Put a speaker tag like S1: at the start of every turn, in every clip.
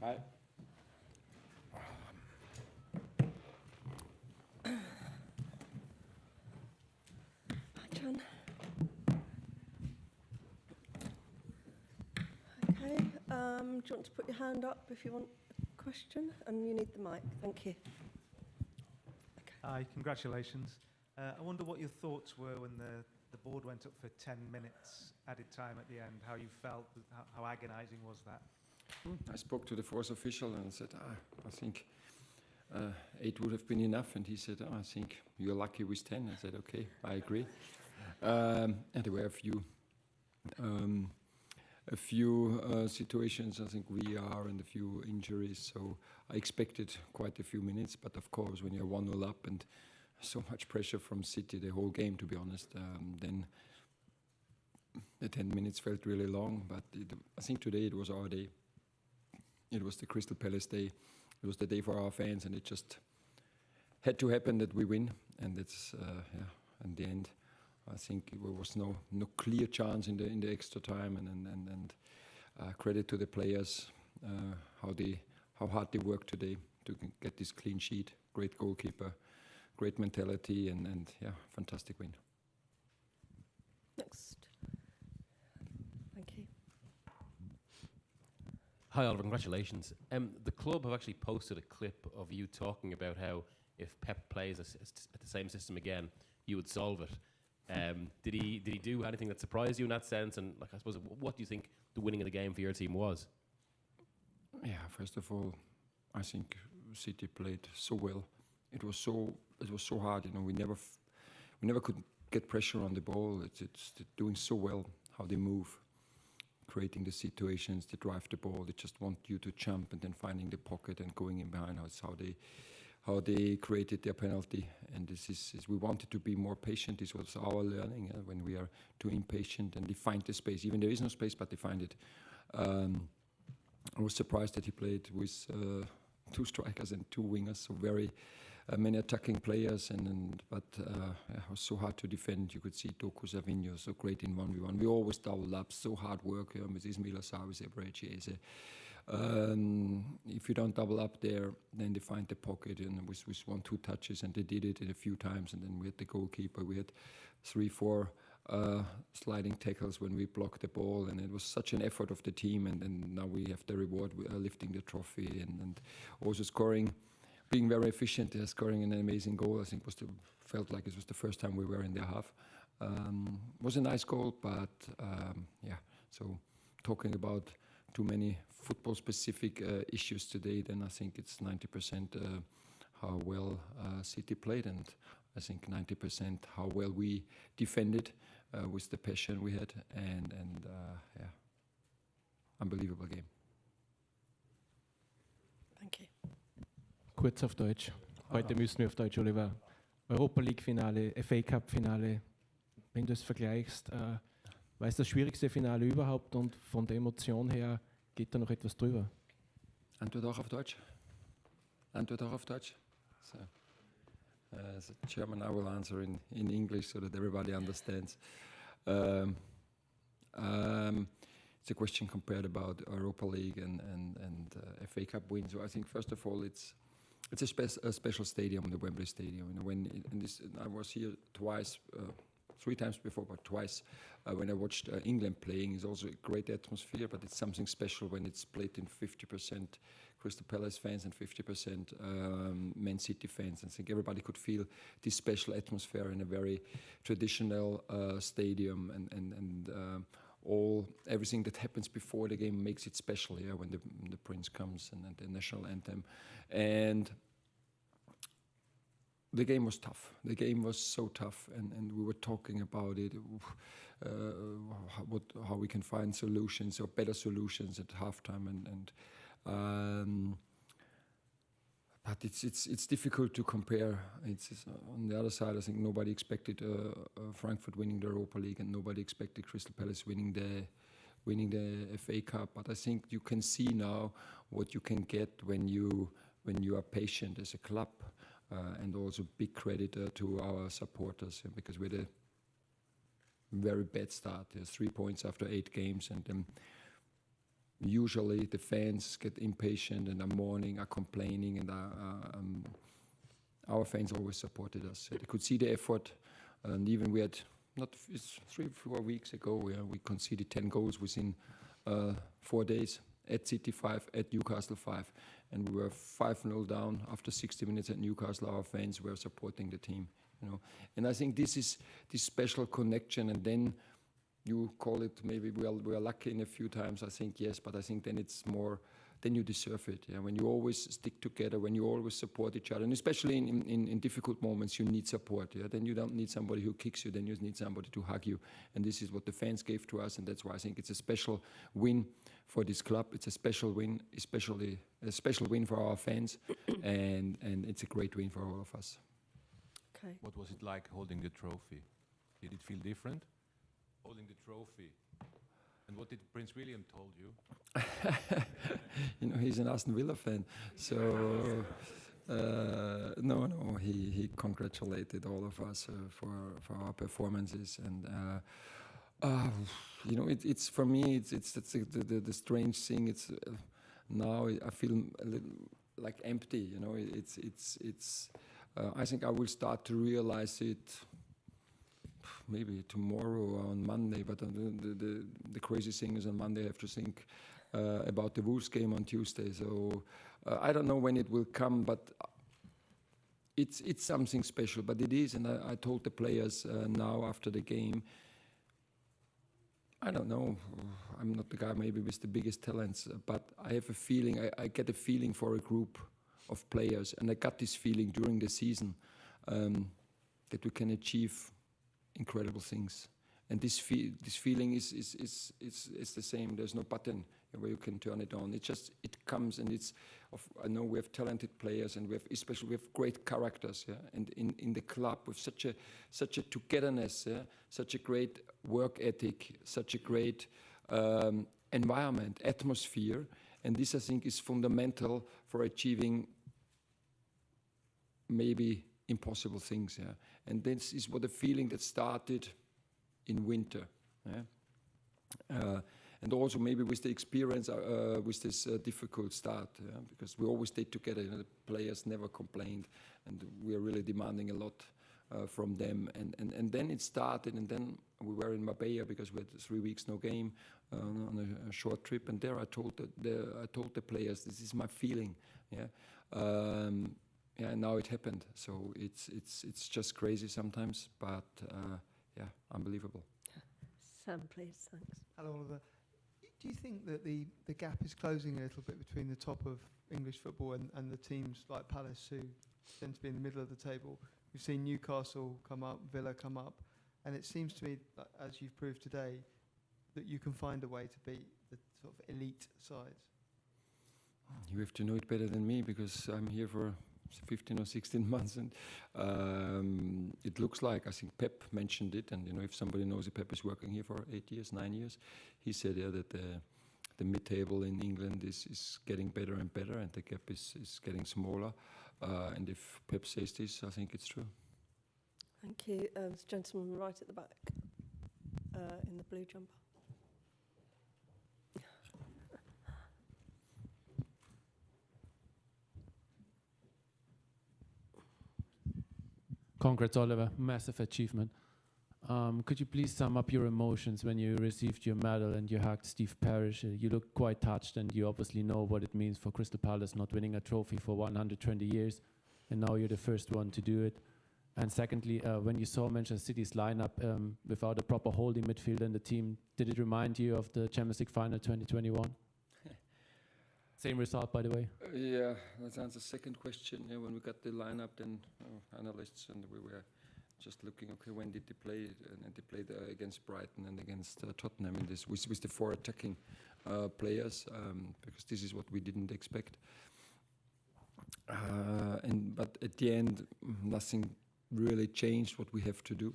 S1: Hi.
S2: Hi, John. Okay, do you want to put your hand up if you want a question? And you need the mic, thank you. Okay.
S3: Hi, congratulations. I wonder what your thoughts were when the board went up for 10 minutes added time at the end, how you felt, how agonising was that?
S1: I spoke to the fourth official and said, I think 8 would have been enough. And he said, I think you're lucky with 10. I said, okay, I agree. And there were a few situations, I think VAR and a few injuries. So I expected quite a few minutes. But of course, when you're 1-0 up and so much pressure from City, the whole game, to be honest, then the 10 minutes felt really long. But I think today it was our day. It was the Crystal Palace day. It was the day for our fans, and it just had to happen that we win. And it's in the end, I think there was no clear chance in the extra time. And credit to the players, how hard they worked today to get this clean sheet. Great goalkeeper, great mentality, and fantastic win.
S2: Next. Thank you.
S4: Hi Oliver, congratulations. The club have actually posted a clip of you talking about how if Pep plays at the same system again, you would solve it. Did he do anything that surprised you in that sense? And I suppose, what do you think the winning of the game for your team was?
S1: Yeah, first of all, I think City played so well. It was so hard. We never could get pressure on the ball. It's doing so well how they move, creating the situations, they drive the ball, they just want you to jump and then finding the pocket and going in behind. That's how they created their penalty. And this is we wanted to be more patient. This was our learning when we are too impatient and they find the space. Even there is no space, but they find it. I was surprised that he played with 2 strikers and 2 wingers, so very many attacking players, but it was so hard to defend. You could see Doku, Savinho, so great in 1v1. We always double up, so hard work with Ismail Assar, with Ebrechese. If you don't double up there, then they find the pocket and with 1-2 touches, and they did it a few times. And then we had the goalkeeper. We had 3-4 sliding tackles when we blocked the ball, and it was such an effort of the team. And now we have the reward, lifting the trophy and also scoring. Being very efficient, scoring an amazing goal. I think felt like it was the first time we were in their half. Was a nice goal, but So talking about too many football-specific issues today, then I think it's 90% how well City played, and I think 90% how well we defended with the passion we had, and unbelievable game.
S2: Thank you.
S5: Kurz auf Deutsch. Heute müssen wir auf Deutsch, Oliver. Europa League-Finale, FA Cup-Finale. Wenn du es vergleichst, war es das schwierigste Finale überhaupt und von der Emotion her geht da noch etwas drüber?
S1: Antwort auch auf Deutsch? Antwort auch auf Deutsch? So, as a German, I will answer in English so that everybody understands. It's a question compared about Europa League and FA Cup win. So I think first of all, it's a special stadium, the Wembley Stadium. I was here twice, 3 times before, but twice when I watched England playing. It's also a great atmosphere, but it's something special when it's played in 50% Crystal Palace fans and 50% Man City fans. I think everybody could feel this special atmosphere in a very traditional stadium, and everything that happens before the game makes it special. Yeah, when the Prince comes and the national anthem, and the game was tough. The game was so tough, and we were talking about it, how we can find solutions or better solutions at halftime, but it's difficult to compare. It's on the other side. I think nobody expected Frankfurt winning the Europa League, and nobody expected Crystal Palace winning the FA Cup. But I think you can see now what you can get when you are patient as a club, and also big credit to our supporters, because we had a very bad start. There's 3 points after 8 games, and usually the fans get impatient and are mourning, are complaining, and our fans always supported us. They could see the effort, and even we had it's 3-4 weeks ago, we conceded 10 goals within 4 days at City 5, at Newcastle 5, and we were 5-0 down after 60 minutes at Newcastle. Our fans were supporting the team, and I think this is this special connection. And then you call it maybe we are lucky in a few times. I think yes, but I think then it's more. Then you deserve it. Yeah, when you always stick together, when you always support each other, and especially in difficult moments, you need support. Yeah, then you don't need somebody who kicks you. Then you need somebody to hug you. And this is what the fans gave to us, and that's why I think it's a special win for this club. It's a special win, especially a special win for our fans, and it's a great win for all of us.
S2: Okay.
S6: What was it like holding the trophy? Did it feel different? Holding the trophy. And what did Prince William told you?
S1: He's an Aston Villa fan, so no, he congratulated all of us for our performances, and it's for me it's the strange thing. It's now I feel a little like empty. It's I think I will start to realize it. Maybe tomorrow or on Monday, but the crazy thing is on Monday I have to think about the Wolves game on Tuesday. So I don't know when it will come, but it's something special. But it is, and I told the players now after the game. I don't know. I'm not the guy maybe with the biggest talents, but I have a feeling. I get a feeling for a group of players, and I got this feeling during the season that we can achieve incredible things, and this feeling is the same. There's no button where you can turn it on. It comes, and I know we have talented players, and we have great characters, yeah. And in the club with such a togetherness, yeah, such a great work ethic, such a great environment, atmosphere, and this I think is fundamental for achieving maybe impossible things, yeah. And this is what a feeling that started in winter, yeah. And also maybe with the experience with this difficult start, yeah, because we always stayed together. The players never complained, and we are really demanding a lot from them. And then it started, and then we were in Marbella because we had 3 weeks no game on a short trip. And there I told the players, this is my feeling, yeah. Yeah, and now it happened. So it's just crazy sometimes, but yeah, unbelievable.
S2: Sam, please, thanks.
S7: Hello, Oliver. Do you think that the gap is closing a little bit between the top of English football and the teams like Palace, who tend to be in the middle of the table? We've seen Newcastle come up, Villa come up, and it seems to me, as you've proved today, that you can find a way to beat the sort of elite sides.
S1: You have to know it better than me because I'm here for 15 or 16 months, and it looks like, I think Pep mentioned it, and if somebody knows that Pep is working here for 8 years, 9 years, he said that the mid-table in England is getting better and better, and the gap is getting smaller, and if Pep says this, I think it's true.
S2: Thank you. This gentleman right at the back in the blue jumper.
S5: Congrats, Oliver. Massive achievement. Could you please sum up your emotions when you received your medal and you hugged Steve Parish? You look quite touched, and you obviously know what it means for Crystal Palace not winning a trophy for 120 years, and now you're the first one to do it. And secondly, when you saw Manchester City's lineup without a proper holding midfielder in the team, did it remind you of the Champions League final 2021? Same result, by the way.
S1: Yeah, let's answer the second question. Yeah, when we got the lineup, then analysts and we were just looking, okay, when did they play? And they played against Brighton and against Tottenham in this with the 4 attacking players, because this is what we didn't expect. But at the end, nothing really changed what we have to do.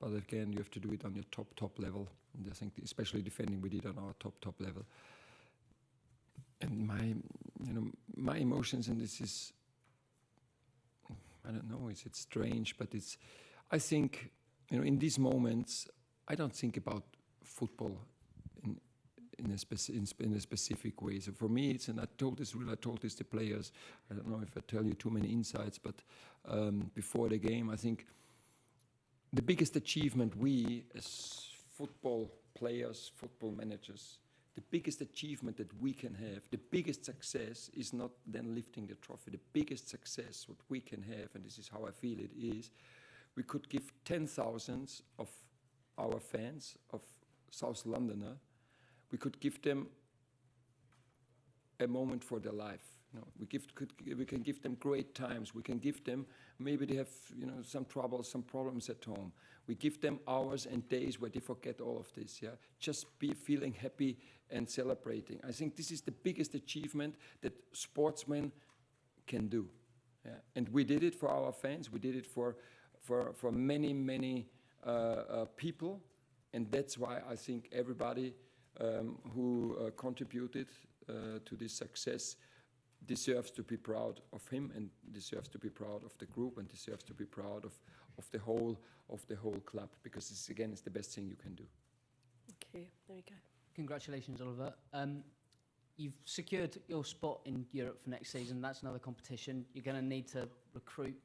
S1: But again, you have to do it on your top level. And I think, especially defending, we did on our top level. And my emotions, and this is, I don't know, it's strange, but I think, in these moments, I don't think about football in a specific way. So for me, it's, and I told this to players. I don't know if I tell you too many insights, but before the game, I think the biggest achievement we as football players, football managers, the biggest achievement that we can have, the biggest success is not then lifting the trophy. The biggest success what we can have, and this is how I feel it is, we could give 10,000 of our fans, of South Londoner, we could give them a moment for their life. You know, we can give them great times. We can give them, maybe they have some troubles, some problems at home. We give them hours and days where they forget all of this. Yeah, just be feeling happy and celebrating. I think this is the biggest achievement that sportsmen can do. Yeah, and we did it for our fans. We did it for many people, and that's why I think everybody who contributed to this success deserves to be proud of him, and deserves to be proud of the group, and deserves to be proud of the whole club, because this again is the best thing you can do.
S2: Okay, there you go.
S8: Congratulations, Oliver. You've secured your spot in Europe for next season. That's another competition. You're going to need to recruit.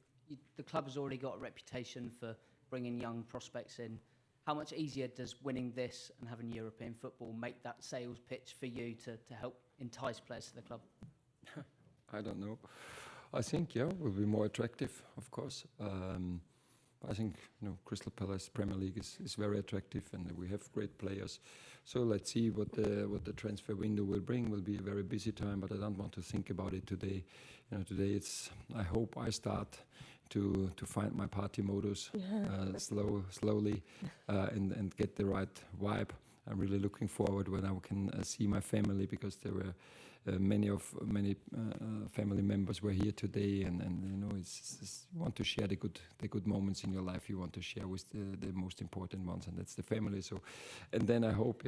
S8: The club has already got a reputation for bringing young prospects in. How much easier does winning this and having European football make that sales pitch for you to help entice players to the club?
S1: I don't know. I think, yeah, will be more attractive, of course. I think, Crystal Palace Premier League is very attractive, and we have great players. So let's see what the transfer window will bring. Will be a very busy time, but I don't want to think about it today. Today it's. I hope I start to find my party modus slowly and get the right vibe. I'm really looking forward when I can see my family, because there were many family members were here today, and it's you want to share the good moments in your life. You want to share with the most important ones, and that's the family. So, and then I hope,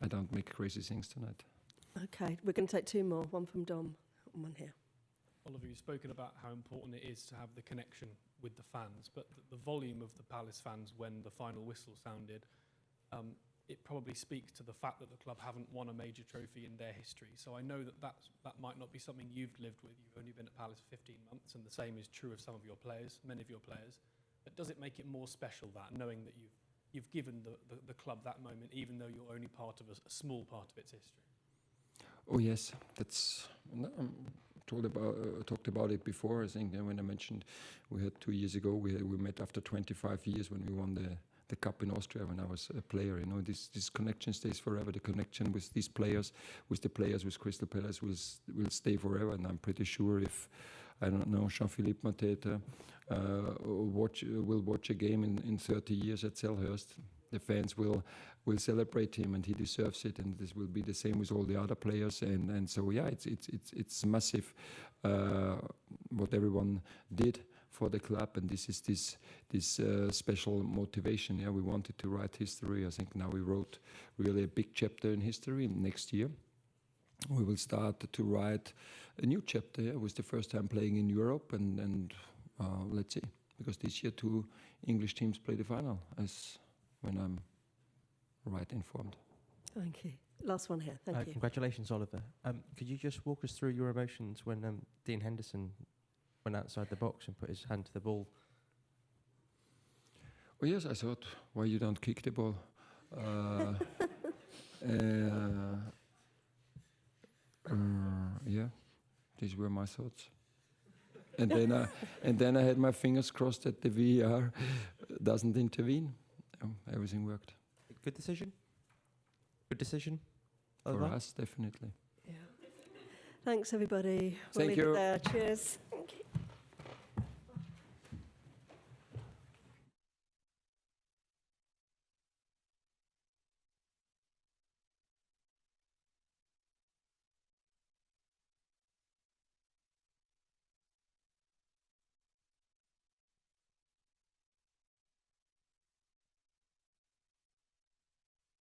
S1: I don't make crazy things tonight.
S2: Okay, we're going to take two more. One from Dom, and one here.
S9: Oliver, you've spoken about how important it is to have the connection with the fans, but the volume of the Palace fans when the final whistle sounded, it probably speaks to the fact that the club haven't won a major trophy in their history. So I know that might not be something you've lived with. You've only been at Palace for 15 months, and the same is true of some of your players, many of your players. But does it make it more special, that, knowing that you've given the club that moment, even though you're only part of a small part of its history?
S1: Oh yes, that's talked about it before. I think when I mentioned we had 2 years ago, we met after 25 years when we won the cup in Austria when I was a player. This connection stays forever. The connection with these players, with Crystal Palace will stay forever. And I'm pretty sure if, I don't know, Jean-Philippe Mateta will watch a game in 30 years at Selhurst, the fans will celebrate him, and he deserves it. And this will be the same with all the other players. And so yeah, it's massive what everyone did for the club, and this is this special motivation. Yeah, we wanted to write history. I think now we wrote really a big chapter in history. Next year we will start to write a new chapter. Yeah, it was the first time playing in Europe, and let's see, because this year 2 English teams play the final, as when I'm right informed.
S2: Thank you. Last one here. Thank you.
S10: Congratulations, Oliver. Could you just walk us through your emotions when Dean Henderson went outside the box and put his hand to the ball?
S1: Oh yes, I thought, why you don't kick the ball? Yeah, these were my thoughts. And then I had my fingers crossed that the VAR doesn't intervene. Everything worked.
S10: Good decision? Good decision?
S1: For us, definitely.
S2: Yeah. Thanks, everybody. We'll
S1: Thank
S2: leave
S1: you.
S2: it there. Cheers.